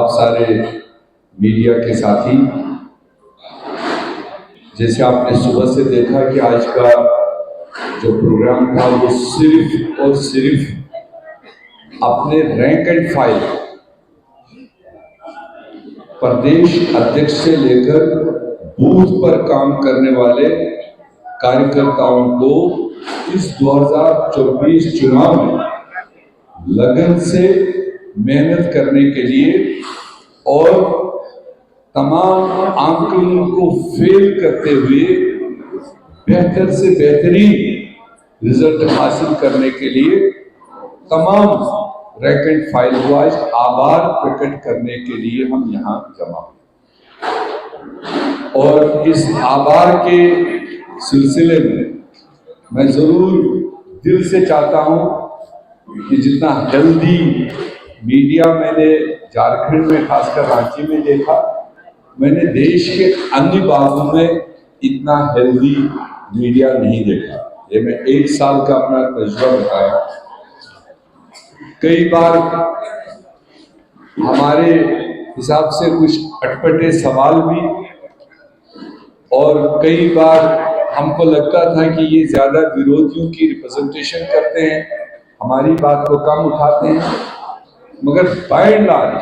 आप सारे मीडिया के साथी, जैसे आपने सुबह से देखा कि आज का जो प्रोग्राम था वो सिर्फ और सिर्फ अपने रैंक एंड फाइल प्रदेश अध्यक्ष से लेकर बूथ पर काम करने वाले कार्यकर्ताओं को इस 2024 चुनाव में लगन से मेहनत करने के लिए और तमाम आंकड़ों को फेल करते हुए बेहतर से बेहतरीन रिजल्ट हासिल करने के लिए तमाम रैंक एंड फाइल वाइज आभार प्रकट करने के लिए हम यहाँ जमा हुए। और इस आभार के सिलसिले में मैं जरूर दिल से चाहता हूँ कि जितना हेल्दी मीडिया मैंने झारखंड में खासकर रांची में देखा, मैंने देश के अन्य भागों में इतना हेल्दी मीडिया नहीं देखा। ये मैं 1 साल का अपना तजुर्बा बताया। कई बार हमारे हिसाब से कुछ अटपटे सवाल भी, और कई बार हमको लगता था कि ये ज्यादा विरोधियों की रिप्रेजेंटेशन करते हैं, हमारी बात को कम उठाते हैं। मगर बाय एंड लार्ज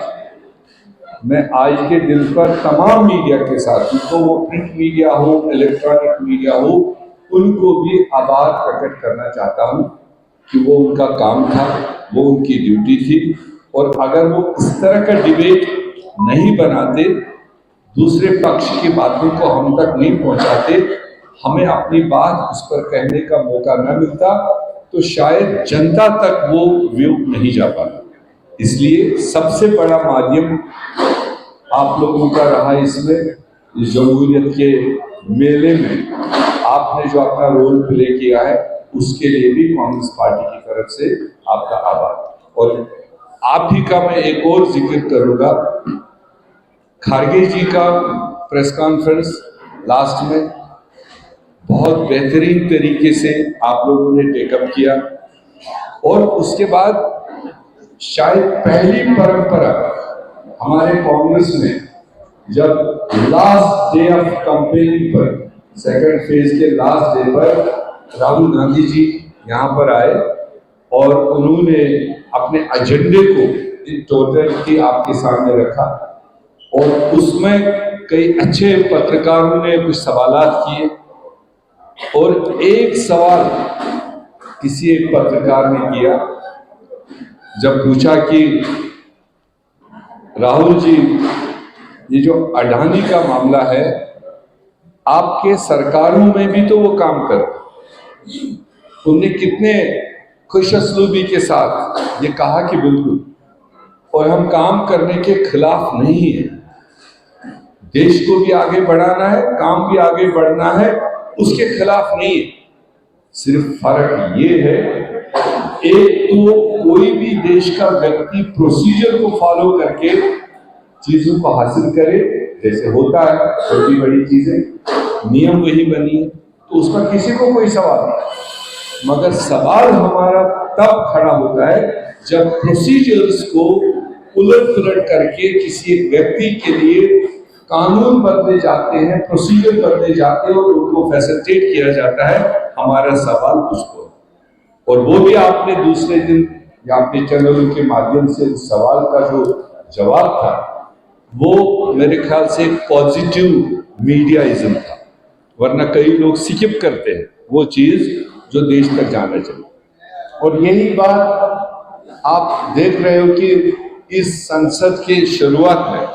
मैं आज के दिन पर तमाम मीडिया के साथ, तो वो प्रिंट मीडिया हो, इलेक्ट्रॉनिक मीडिया हो, उनको भी आभार प्रकट करना चाहता हूँ कि वो उनका काम था, वो उनकी ड्यूटी थी। और अगर वो इस तरह का डिबेट नहीं बनाते, दूसरे पक्ष की बातों को हम तक नहीं पहुंचाते, हमें अपनी बात उस पर कहने का मौका न मिलता, तो शायद जनता तक वो व्यू नहीं जा पाता। इसलिए सबसे बड़ा माध्यम आप लोगों का रहा इसमें, इस जमहूरियत के मेले में आपने जो अपना रोल प्ले किया है, उसके लिए भी कांग्रेस पार्टी की तरफ से आपका आभार। और आप ही का मैं एक और जिक्र करूंगा, खारगे जी का प्रेस कॉन्फ्रेंस लास्ट में बहुत बेहतरीन तरीके से आप लोगों ने टेकअप किया। और उसके बाद शायद पहली परंपरा हमारे कांग्रेस में, जब लास्ट डे ऑफ कैंपेनिंग पर, सेकंड फेज के लास्ट डे पर राहुल गांधी जी यहाँ पर आए और उन्होंने अपने एजेंडे को इन टोटल की आपके सामने रखा। और उसमें कई अच्छे पत्रकारों ने कुछ सवालात किए, और एक सवाल किसी एक पत्रकार ने किया, जब पूछा कि राहुल जी, ये जो अडानी का मामला है, आपके सरकारों में भी तो वो काम कर, उनने कितने खुशअस्लूबी के साथ ये कहा कि बिल्कुल, और हम काम करने के खिलाफ नहीं है, देश को भी आगे बढ़ाना है, काम भी आगे बढ़ना है, उसके खिलाफ नहीं है। सिर्फ फर्क ये है, एक तो कोई भी देश का व्यक्ति प्रोसीजर को फॉलो करके चीजों को हासिल करे, जैसे होता है छोटी बड़ी चीजें, नियम वही बनी है, तो उस पर किसी को कोई सवाल नहीं। मगर सवाल हमारा तब खड़ा होता है जब प्रोसीजर्स को उलट पुलट करके किसी एक व्यक्ति के लिए कानून बदले जाते हैं, प्रोसीजर बदले जाते हैं और उनको फैसिलिटेट किया जाता है। हमारा सवाल उसको, और वो भी आपने दूसरे दिन यहाँ पे चैनलों के माध्यम से उस सवाल का जो जवाब था, वो मेरे ख्याल से पॉजिटिव मीडियाइज्म था, वरना कई लोग स्किप करते हैं वो चीज जो देश तक जाना चाहिए। और यही बात आप देख रहे हो कि इस संसद के शुरुआत में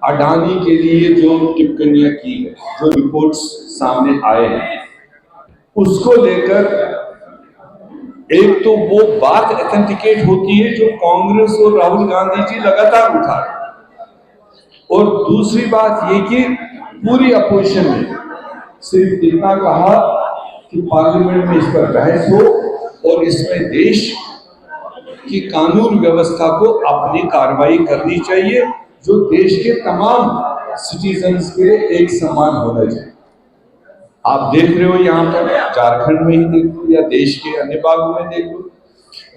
अडानी के लिए जो टिप्पणियां की है, जो रिपोर्ट्स सामने आए हैं, उसको लेकर एक तो वो बात ऑथेंटिकेट होती है जो कांग्रेस और राहुल गांधी जी लगातार उठा रहे, और दूसरी बात ये कि पूरी अपोजिशन ने सिर्फ इतना कहा कि पार्लियामेंट में इस पर बहस हो और इसमें देश की कानून व्यवस्था को अपनी कार्रवाई करनी चाहिए, जो देश के तमाम सिटीजन्स के लिए एक समान होना चाहिए। आप देख रहे हो यहाँ पर, झारखंड में ही देख लो या देश के अन्य भागों में देख लो,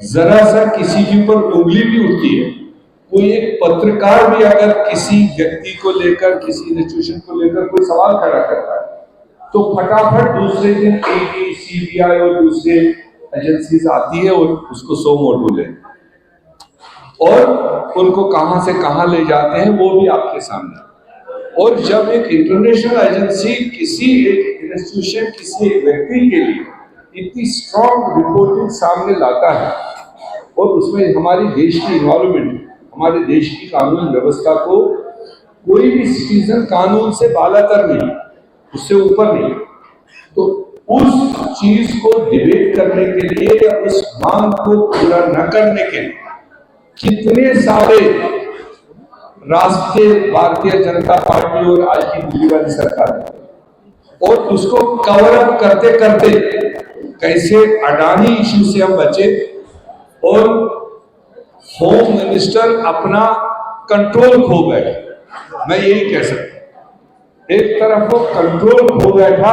जरा सा किसी के ऊपर उंगली भी उठती है कोई एक पत्रकार भी अगर किसी व्यक्ति को लेकर, किसी इंस्टीट्यूशन को लेकर कोई सवाल खड़ा करता है तो फटाफट दूसरे दिन ईडी, सीबीआई और दूसरे एजेंसीज आती है और उसको सो मोटो ले और उनको कहां से कहां ले जाते हैं वो भी आपके सामने। और जब एक इंटरनेशनल एजेंसी किसी एक इंस्टीट्यूशन, किसी एक व्यक्ति के लिए इतनी स्ट्रॉन्ग रिपोर्टिंग सामने लाता है और उसमें हमारी देश की इन्वायरमेंट, हमारे देश की कानून व्यवस्था को कोई भी सिटीजन कानून से बालातर नहीं, उससे ऊपर नहीं, तो उस चीज को डिबेट करने के लिए या उस मांग को पूरा न करने के लिए कितने सारे राष्ट्रीय भारतीय जनता पार्टी और आज की दिल्ली वाली सरकार और उसको कवर अप करते करते कैसे अडानी इश्यू से हम बचे और होम मिनिस्टर अपना कंट्रोल खो बैठे। मैं यही कह सकता हूं, एक तरफ वो कंट्रोल खो बैठा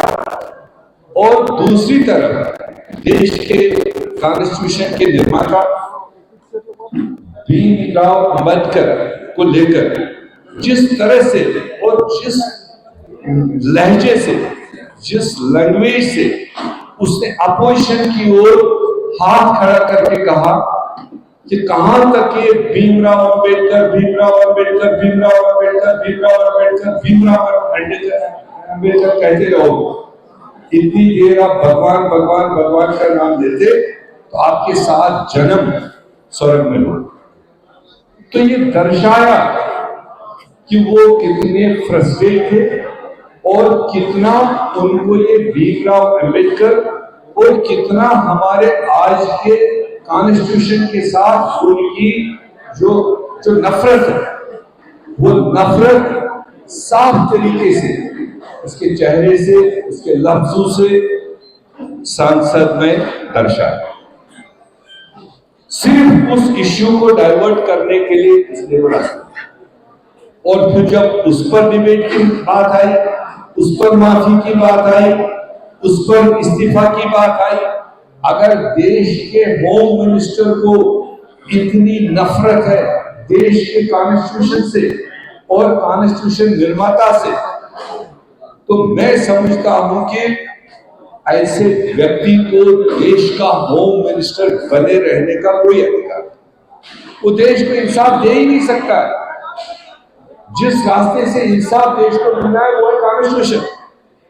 और दूसरी तरफ देश के कॉन्स्टिट्यूशन के निर्माता भीमराव अंबेडकर को लेकर जिस तरह से और जिस लहजे से, जिस लैंग्वेज से उसने अपोजिशन की ओर हाथ खड़ा करके कहा कि कहां तक ये भीमराव अंबेडकर, भीमराव अंबेडकर, भीमराव अंबेडकर, भीमराव अंबेडकर, भीमराव अंबेडकर कहते रहो। इतनी देर आप भगवान भगवान भगवान का नाम लेते तो आपके साथ जन्म स्वर्ग में हो। तो ये दर्शाया कि वो कितने फ्रस्ट्रेट थे और कितना उनको ये भीमराव अंबेडकर और कितना हमारे आज के कॉन्स्टिट्यूशन के साथ उनकी जो नफरत है, वो नफरत साफ तरीके से उसके चेहरे से, उसके लफ्जों से सांसद में दर्शाया। सिर्फ उस इश्यू को डाइवर्ट करने के लिए इसने बोला। और फिर जब उस पर डिबेट की बात आई, उस पर माफी की बात आई, उस पर इस्तीफा की बात आई, अगर देश के होम मिनिस्टर को इतनी नफरत है देश के कॉन्स्टिट्यूशन से और कॉन्स्टिट्यूशन निर्माता से, तो मैं समझता हूं कि ऐसे व्यक्ति को देश का होम मिनिस्टर बने रहने का कोई अधिकार नहीं। वो देश को इंसाफ दे ही नहीं सकता है। जिस रास्ते से इंसाफ देश को मिलना है वो है कॉन्स्टिट्यूशन।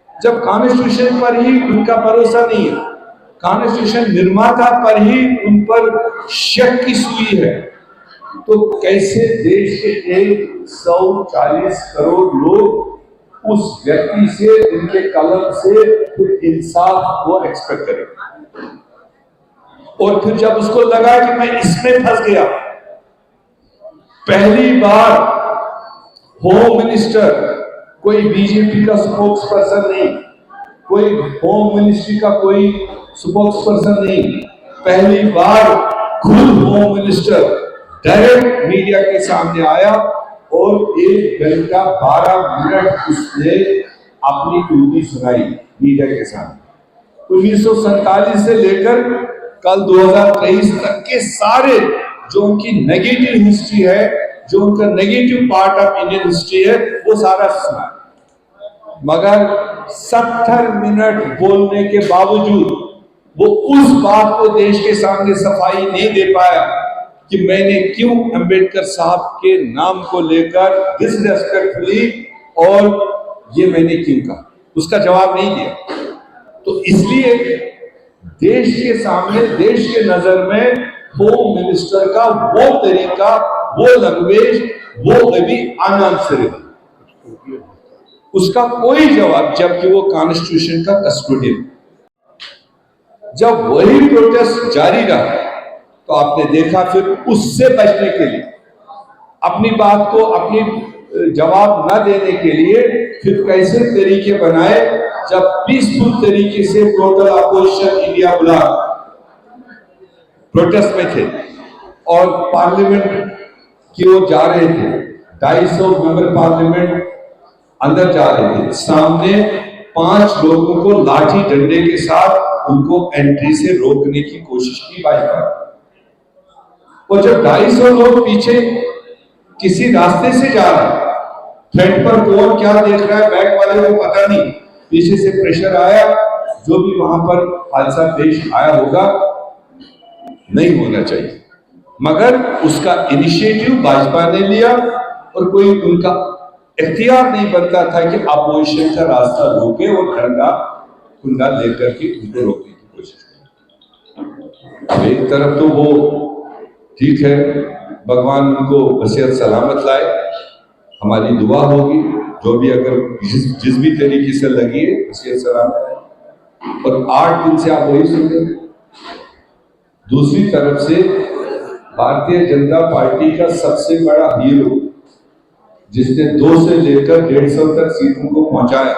जब कॉन्स्टिट्यूशन पर ही उनका भरोसा नहीं है, कॉन्स्टिट्यूशन निर्माता पर ही उन पर शक की सुई है, तो कैसे देश के 140 करोड़ लोग उस व्यक्ति से, उनके कलम से फिर इंसाफ वो एक्सपेक्ट करेंगे। और फिर जब उसको लगा कि मैं इसमें फंस गया, पहली बार होम मिनिस्टर कोई बीजेपी का स्पोक्स पर्सन नहीं, कोई होम मिनिस्ट्री का कोई स्पोक्स पर्सन नहीं, पहली बार खुद होम मिनिस्टर डायरेक्ट मीडिया के सामने आया और 1 घंटा 12 मिनट उसने अपनी ड्यूटी सुनाई मीडिया के सामने। 1947 से लेकर कल 2023 तक के सारे जो उनकी नेगेटिव हिस्ट्री है, जो उनका negative part of Indian history है, वो सारा सुना। मगर 70 मिनट बोलने के बावजूद वो उस बात को देश के सामने सफाई नहीं दे पाया कि मैंने क्यों अंबेडकर साहब के नाम को लेकर डिसरेस्पेक्टफुली और ये मैंने क्यों कहा, उसका जवाब नहीं दिया। तो इसलिए देश के सामने, देश के नजर में होम मिनिस्टर का वो तरीका, वो लैंग्वेज, वो अभी अनआंसरेबल, उसका कोई जवाब, जबकि वो कॉन्स्टिट्यूशन का कस्टोडियन। जब वही प्रोटेस्ट जारी रहा तो आपने देखा फिर उससे बचने के लिए, अपनी बात को, अपनी जवाब न देने के लिए फिर कैसे तरीके बनाए। जब पीसफुल तरीके से total opposition India block protest में थे और पार्लियामेंट की ओर जा रहे थे, 250 मेंबर पार्लियामेंट अंदर जा रहे थे, सामने 5 लोगों को लाठी डंडे के साथ उनको एंट्री से रोकने की कोशिश की बाइक। और जब 250 लोग पीछे किसी रास्ते से जा रहा है, फ्रंट पर कौन क्या देख रहा है बैक वाले को पता नहीं, पीछे से प्रेशर आया, जो भी वहां पर हादसा पेश आया होगा, नहीं होना चाहिए। मगर उसका इनिशिएटिव भाजपा ने लिया और कोई उनका इख्तियार नहीं बनता था कि अपोजिशन का रास्ता रोके और डंडा कुंडा लेकर के उनको रोकने की कोशिश करें। एक तरफ तो वो ठीक है, भगवान उनको वसीयत सलामत लाए, हमारी दुआ होगी, जो भी अगर जिस भी तरीके से लगी है वसीयत सलामत लाए। और 8 दिन से आप वही सुन रहे हैं। दूसरी तरफ से भारतीय जनता पार्टी का सबसे बड़ा हीरो, जिसने 2 से लेकर 150 तक सीटों को पहुंचाया,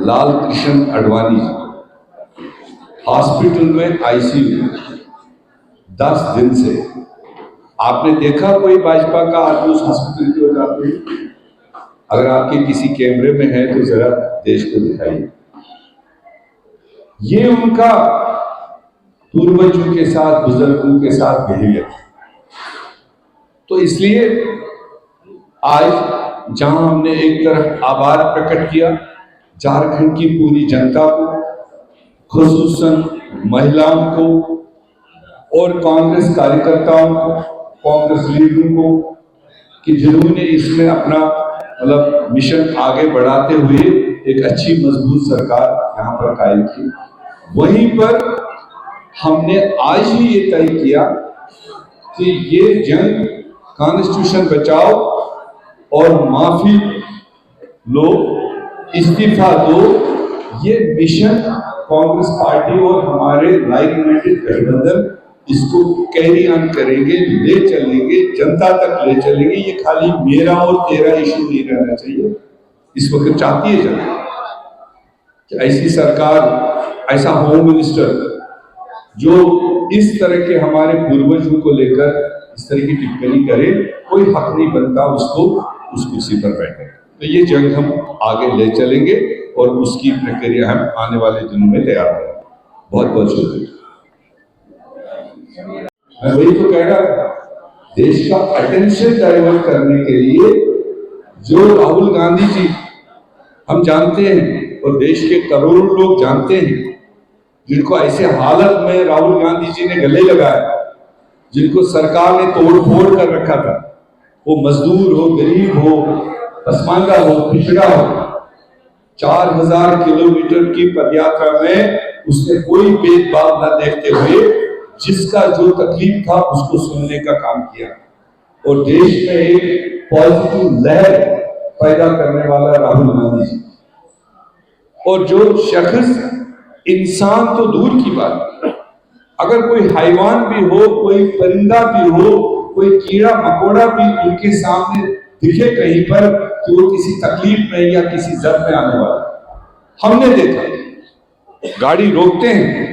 लाल कृष्ण आडवाणी जी, हॉस्पिटल में आईसीयू 10 दिन से। आपने देखा कोई भाजपा का आदमी उस हॉस्पिटल की ओर जाते हैं? अगर आपके किसी कैमरे में है तो जरा देश को दिखाइए। ये उनका पूर्वजों के साथ, बुजुर्गों के साथ बिहेवियर। तो इसलिए आज जहां हमने एक तरफ आभार प्रकट किया झारखंड की पूरी जनता को, खुसूसन महिलाओं को और कांग्रेस कार्यकर्ताओं को, कांग्रेस लीडरों को, कि जिन्होंने इसमें अपना मतलब मिशन आगे बढ़ाते हुए एक अच्छी मजबूत सरकार यहाँ पर कायम की। वहीं पर हमने आज ही ये तय किया कि ये जंग कॉन्स्टिट्यूशन बचाओ और माफी लो, इस्तीफा दो, ये मिशन कांग्रेस पार्टी और हमारे लाइक माइंडेड गठबंधन इसको कैरी ऑन करेंगे, ले चलेंगे, जनता तक ले चलेंगे। ये खाली मेरा और तेरा इशू नहीं रहना चाहिए। इस वक्त चाहती है जनता कि ऐसी सरकार, ऐसा होम मिनिस्टर जो इस तरह के हमारे पूर्वजों को लेकर इस तरह की टिप्पणी करे, कोई हक नहीं बनता उसको उस कुर्सी पर बैठे। तो ये जंग हम आगे ले चलेंगे और उसकी प्रक्रिया हम आने वाले दिनों में तैयार करेंगे। बहुत बहुत शुक्रिया। मैं वही तो कह रहा था, देश का अटेंशन डाइवर्ट करने के लिए जो राहुल गांधी जी, हम जानते हैं और देश के करोड़ों लोग जानते हैं, जिनको ऐसे हालत में राहुल गांधी जी ने गले लगाया, जिनको सरकार ने तोड़ फोड़ कर रखा था, वो मजदूर हो, गरीब हो, पसमानदा हो, पिछड़ा हो, 4000 किलोमीटर की पदयात्रा में उसने कोई भेदभाव न देखते हुए जिसका जो तकलीफ था उसको सुनने का काम किया और देश में एक पॉजिटिव लहर पैदा करने वाला राहुल गांधी जी। और जो शख्स, इंसान तो दूर की बात, अगर कोई हैवान भी हो, कोई परिंदा भी हो, कोई कीड़ा मकोड़ा भी उनके सामने दिखे कहीं पर कि वो किसी तकलीफ में या किसी जद में आने वाला, हमने देखा गाड़ी रोकते हैं,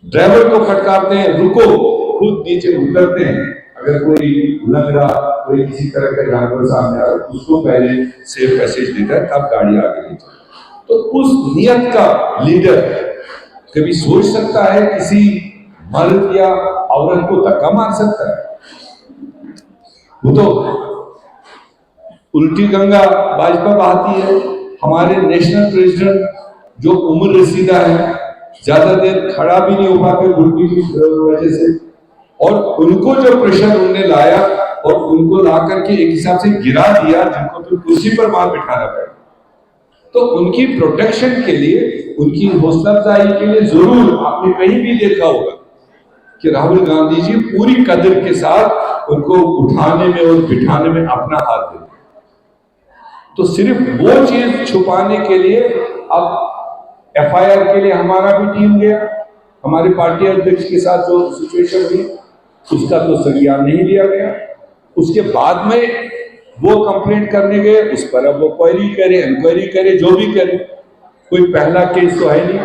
ड्राइवर को फटकारते हैं, रुको, खुद नीचे उतरते हैं। अगर कोई लग रहा, कोई किसी तरह का जानवर सामने आ रहा, उसको पहले सेफ पैसेज देता है, तब गाड़ी आगे ले जाए। तो उस नियत का लीडर कभी सोच सकता है किसी मर्द या औरत को धक्का मार सकता है? वो तो उल्टी गंगा भाजपा बहाती है। हमारे नेशनल प्रेसिडेंट जो उम्र रसीदा है, ज्यादा देर खड़ा भी नहीं हो पाते घुटने की वजह से, और उनको जो प्रेशर उन्होंने लाया और उनको ला करके एक हिसाब से गिरा दिया, जिनको फिर कुर्सी पर मार बिठाना पड़ा। तो उनकी प्रोटेक्शन के लिए, उनकी हौसला अफजाई के लिए जरूर आपने कहीं भी देखा होगा कि राहुल गांधी जी पूरी कदर के साथ उनको उठाने में और बिठाने में अपना हाथ देते। तो सिर्फ वो चीज छुपाने के लिए अब एफआईआर के लिए हमारा भी टीम गया, हमारे पार्टी अध्यक्ष के साथ जो सिचुएशन हुई उसका तो संज्ञान नहीं लिया गया। उसके बाद में वो कंप्लेंट करने गए, उस पर अब वो क्वेरी करे, इंक्वायरी करे, जो भी करे, कोई पहला केस तो है नहीं।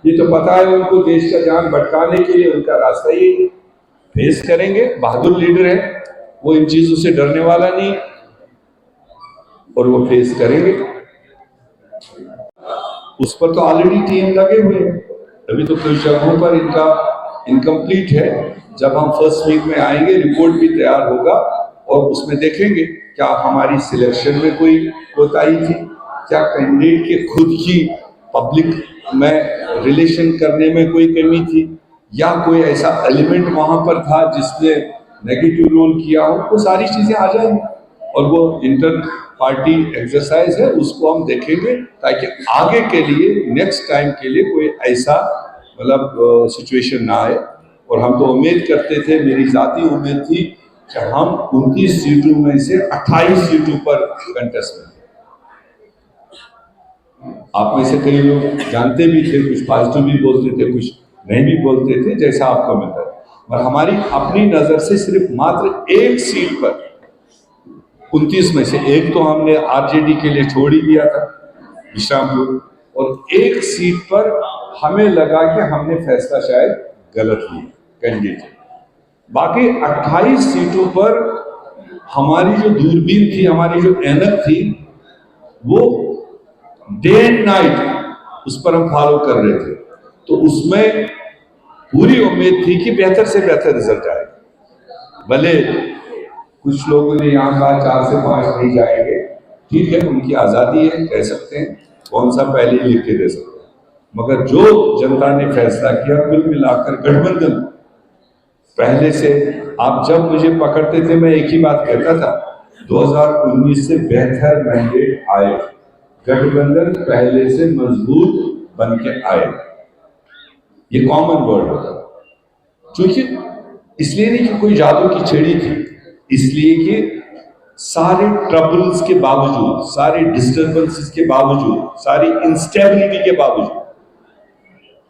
ये तो पता है उनको, देश का जान भटकाने के लिए उनका रास्ता ही फेस करेंगे। बहादुर लीडर है वो, इन चीजों से डरने वाला नहीं, और वो फेस करेंगे। उस पर तो ऑलरेडी टीम लगे हुए हैं, अभी तो कुछ जगहों पर इनका इनकम्प्लीट है। जब हम फर्स्ट वीक में आएंगे, रिपोर्ट भी तैयार होगा और उसमें देखेंगे क्या हमारी सिलेक्शन में कोई कोताही थी, क्या कैंडिडेट के खुद की पब्लिक में रिलेशन करने में कोई कमी थी, या कोई ऐसा एलिमेंट वहां पर था जिसने नेगेटिव रोल किया हो। वो सारी चीजें आ जाएंगी और वो इंटर पार्टी एक्सरसाइज है, उसको हम देखेंगे ताकि आगे के लिए नेक्स्ट टाइम के लिए कोई ऐसा मतलब सिचुएशन ना आए। और हम तो उम्मीद करते थे, मेरी जाती उम्मीद थी कि हम 29 सीटों में से 28 सीटों पर कंटेस्ट में। आप में से कई लोग जानते भी थे, कुछ पॉजिटिव भी बोलते थे, कुछ नहीं भी बोलते थे, जैसा आपको मिलता है। और हमारी अपनी नजर से सिर्फ मात्र एक सीट पर 29 में से एक तो हमने आरजेडी के लिए छोड़ ही दिया था, विश्रामपुर, और एक सीट पर हमें लगा कि हमने फैसला शायद गलत लिया कैंडिडेट। बाकी 28 सीटों पर हमारी जो दूरबीन थी, हमारी जो ऐनक थी, वो डे एंड नाइट उस पर हम फॉलो कर रहे थे। तो उसमें पूरी उम्मीद थी कि बेहतर से बेहतर रिजल्ट आएगा। भले कुछ लोगों ने यहाँ कहा 4 से 5 नहीं जाएंगे, ठीक है, उनकी आज़ादी है, कह सकते हैं, कौन सा पहले लिख के दे सकते हैं। मगर जो जनता ने फैसला किया, कुल मिलाकर गठबंधन पहले से, आप जब मुझे पकड़ते थे मैं एक ही बात कहता था, 2019 से बेहतर मैंडेट आए, गठबंधन पहले से मजबूत बन के आए। ये कॉमन वर्ड होता है, क्योंकि इसलिए नहीं कि कोई जादू की छड़ी थी, इसलिए कि सारे ट्रबल्स के बावजूद, सारे डिस्टर्बेंसेस के बावजूद, सारी इंस्टेबिलिटी के बावजूद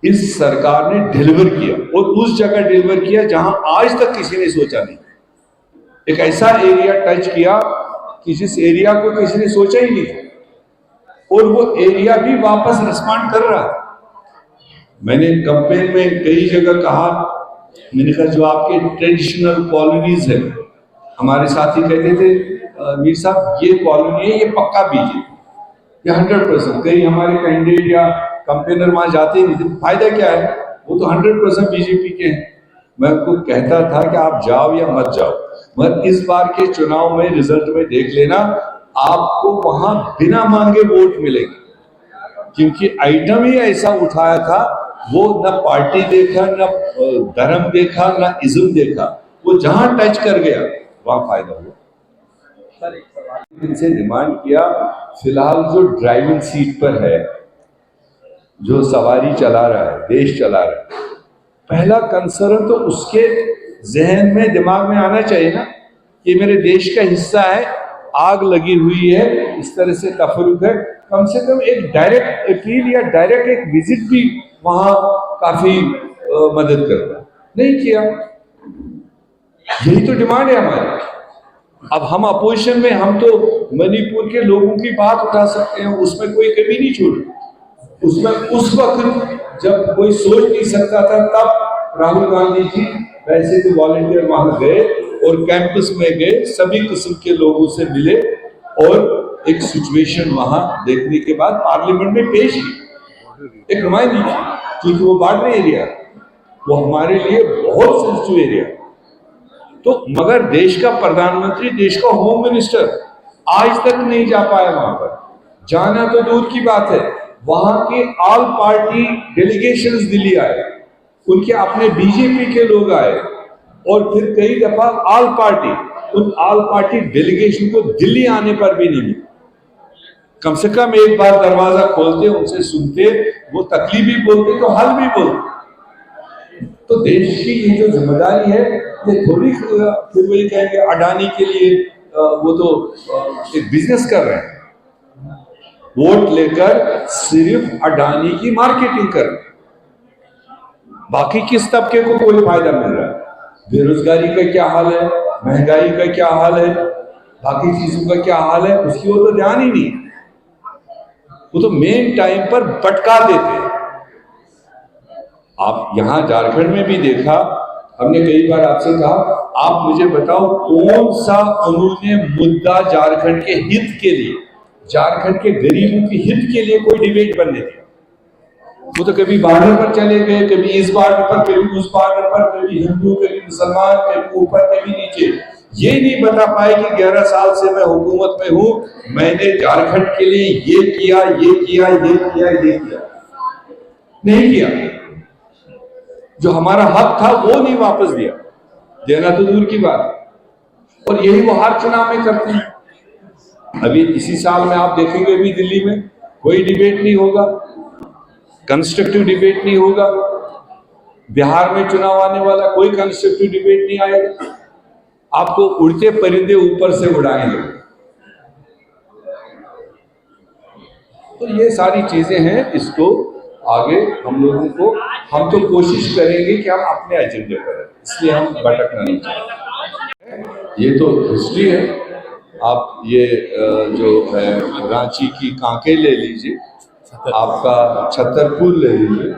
इस सरकार ने डिलीवर किया, और उस जगह डिलीवर किया जहां आज तक किसी ने सोचा नहीं। एक ऐसा एरिया टच किया कि जिस एरिया को किसी ने सोचा ही नहीं, और वो एरिया भी वापस रिस्पॉन्ड कर रहा है। मैंने कैंपेन में कई जगह कहा, मैंने कहा जो आपके ट्रेडिशनल कॉलोनीज है, हमारे साथी कहते थे मीर साहब ये कॉलोनी है, ये पक्का बीजेपी, ये 100%। कई हमारे कैंडिडेट या कंपेनर वहां जाते ही नहीं थे, फायदा क्या है, वो तो 100% बीजेपी के हैं। मैं उनको कहता था कि आप जाओ या मत जाओ, मगर इस बार के चुनाव में रिजल्ट में देख लेना, आपको वहां बिना मांगे वोट मिलेंगे, क्योंकि आइटम ही ऐसा उठाया था, वो न पार्टी देखा, न धर्म देखा, न इज्म देखा, वो जहां टच कर गया वहां फायदा हुआ। इनसे डिमांड किया, फिलहाल जो ड्राइविंग सीट पर है, जो सवारी चला रहा है, देश चला रहा है, पहला कंसर्न तो उसके जहन में, दिमाग में आना चाहिए ना कि मेरे देश का हिस्सा है, आग लगी हुई है, इस तरह से तफरुक है, कम से कम एक डायरेक्ट अपील या डायरेक्ट एक विजिट भी वहां काफी मदद करता। नहीं किया, यही तो डिमांड है हमारी। अब हम अपोजिशन में, हम तो मणिपुर के लोगों की बात उठा सकते हैं, उसमें कोई कमी नहीं छोड़ी। उसमें उस वक्त जब कोई सोच नहीं सकता था, तब राहुल गांधी जी वैसे तो वॉलंटियर वहां गए और कैंपस में गए, सभी किस्म के लोगों से मिले और एक सिचुएशन वहां देखने के बाद पार्लियामेंट में पेश की एक नुमाइंदगी, क्योंकि वो बॉर्डर एरिया, वो हमारे लिए बहुत सेंसिटिव एरिया। तो मगर देश का प्रधानमंत्री, देश का होम मिनिस्टर आज तक नहीं जा पाया वहां पर। जाना तो दूर की बात है, वहां के ऑल पार्टी डेलीगेशंस दिल्ली आए, उनके अपने बीजेपी के लोग आए, और फिर कई दफा ऑल पार्टी, उन ऑल पार्टी डेलीगेशन को दिल्ली आने पर भी नहीं मिला। कम से कम एक बार दरवाजा खोलते, उनसे सुनते, वो तकलीफ भी बोलते तो हल भी बोलते। तो देश की ये जो जिम्मेदारी है, ये थोड़ी फिर वही कहेंगे अडानी के लिए वो तो एक बिजनेस कर रहे हैं, वोट लेकर सिर्फ अडानी की मार्केटिंग कर रहे हैं, बाकी किस तबके को कोई फायदा मिल रहा है? बेरोजगारी का क्या हाल है, महंगाई का क्या हाल है, बाकी चीजों का क्या हाल है, उसकी ओर तो ध्यान ही नहीं। वो तो मेन टाइम पर भटका देते हैं। आप यहां झारखंड में भी देखा, हमने कई बार आपसे कहा, आप मुझे बताओ कौन सा उन्होंने मुद्दा झारखंड के हित के लिए, झारखंड के गरीबों के हित के लिए कोई डिबेट बनने दिया? वो तो कभी बॉर्डर पर चले गए, कभी इस बॉर्डर पर, कभी उस बॉर्डर पर, कभी हिंदू, कभी मुसलमान, कभी ऊपर, कभी नीचे। ये नहीं बता पाए कि 11 साल से मैं हुकूमत में हूं, मैंने झारखंड के लिए ये किया, ये किया, ये किया, ये किया। नहीं किया। जो हमारा हक था वो नहीं वापस दिया, देना तो दूर की बात। और यही वो हर चुनाव में करते हैं। अभी इसी साल में आप देखेंगे भी दिल्ली में कोई डिबेट नहीं होगा, कंस्ट्रक्टिव डिबेट नहीं होगा। बिहार में चुनाव आने वाला, कोई कंस्ट्रक्टिव डिबेट नहीं आएगा। आपको उड़ते परिंदे ऊपर से उड़ाएंगे। तो ये सारी चीजें हैं, इसको आगे हम लोगों को, हम तो कोशिश करेंगे कि हम अपने एजेंडे पर हैं, इसलिए हम भटकना नहीं चाहते। ये तो हिस्ट्री है। आप ये जो है रांची की कांके ले लीजिए, आपका छतरपुर ले लीजिए,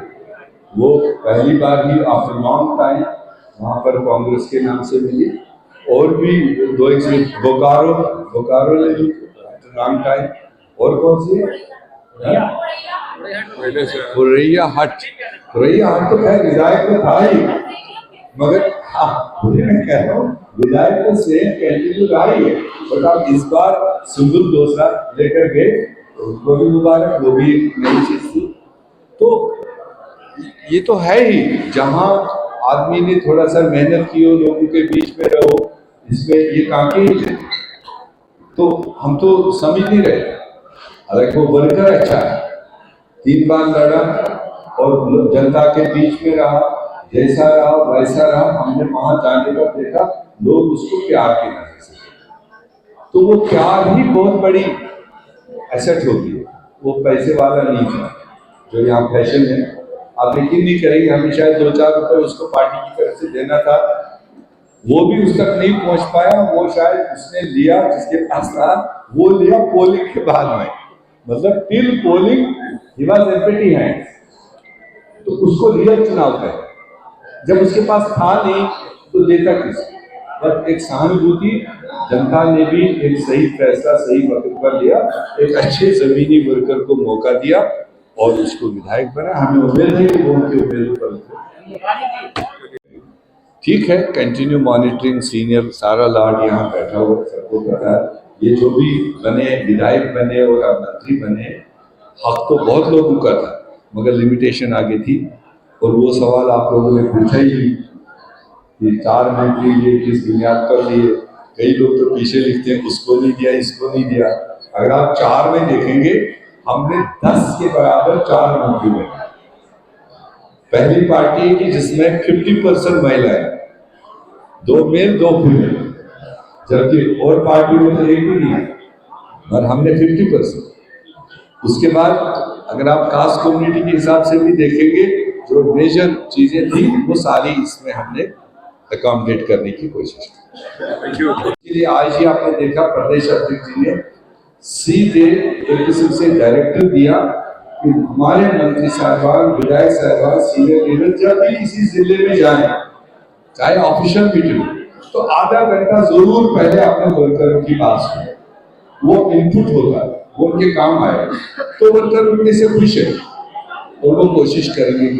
वो पहली बार ही आफ्टर लॉन्ग टाइम वहाँ पर कांग्रेस के नाम से मिली। और भी दो एक बोकारो ले लीजिए आफ्टर लॉन्ग टाइम। और कौन सी है? पुरैया हट तो खैर विधायक में था ही, मगर मैं कह रहा हूँ विधायक तो सेम कंटिन्यू रहा ही है। बट आप इस बार सुंदर दूसरा लेकर गए, उसको भी मुबारक, वो भी एक नई चीज थी। तो ये तो है ही, जहां आदमी ने थोड़ा सा मेहनत की हो, लोगों के बीच में रहो, इसमें ये कांके ही थे। तो हम तो समझ नहीं रहे। हालांकि वो वर्कर अच्छा है, 3 बार लड़ा और जनता के बीच में रहा, जैसा रहा वैसा रहा। हमने वहां जाने पर देखा लोग उसको प्यार के नजर से, तो वो प्यार ही बहुत बड़ी एसेट होती है। वो पैसे वाला नहीं था जो यहाँ फैशन है। आप यकीन नहीं करेंगे, हमें शायद 2-4 रुपए उसको पार्टी की तरफ से देना था, वो भी उस तक नहीं पहुंच पाया। वो शायद उसने लिया, जिसके पास था वो लिया पोलिंग के बाद में, मतलब till polling he was empty hand. तो उसको रियल चुनाव है, जब उसके पास था नहीं तो देता किस। बट एक सहानुभूति, जनता ने भी एक सही फैसला सही वक्त पर लिया, एक अच्छे जमीनी वर्कर को मौका दिया और उसको विधायक बना। हमें उम्मीद है कि वो उनके उम्मीद पर ठीक है। कंटिन्यू मॉनिटरिंग, सीनियर सारा लाड यहाँ बैठा हुआ सबको पता है। ये जो भी बने विधायक बने और मंत्री बने, हक तो बहुत लोगों का था, मगर लिमिटेशन आगे थी। और वो सवाल आप लोगों ने पूछा ही कि 4 मंत्री लिए किस बुनियाद पर लिए। कई लोग तो पीछे लिखते हैं उसको नहीं दिया, इसको नहीं दिया। अगर आप 4 में देखेंगे, हमने 10 के बराबर 4 मंत्री बने। पहली पार्टी है कि जिसमें 50% महिलाएं, 2 मेल 2 फीमेल, जबकि और पार्टी में तो एक भी नहीं है, और हमने 50%। उसके बाद अगर आप कास्ट कम्युनिटी के हिसाब से भी देखेंगे, जो मेजर चीजें थी वो सारी इसमें हमने अकोमोडेट करने की कोशिश की। इसलिए आज ही आपने देखा प्रदेश अध्यक्ष जी ने सीधे एक किस्म से डायरेक्टिव दिया कि हमारे मंत्री साहबान, विधायक साहबान, सीनियर लीडर जब भी किसी जिले में जाए, चाहे ऑफिशियल मीटिंग, तो आधा घंटा जरूर पहले अपने वर्करों की बात सुने। वो इनपुट होता है, वो उनके काम आए, तो वर्कर उनके से खुश है और वो कोशिश करेंगे कि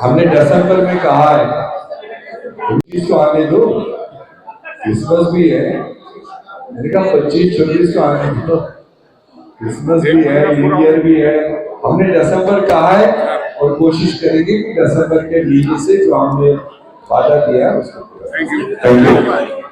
हमने दिसंबर में कहा है 25 को आने दो, क्रिसमस भी है। मैंने कहा 25-26 को आने दो, क्रिसमस भी है, न्यू ईयर भी है। हमने दिसंबर कहा है और कोशिश करेंगे कि दिसंबर के बीच से जो हमने वादा किया है उसको। Thank you.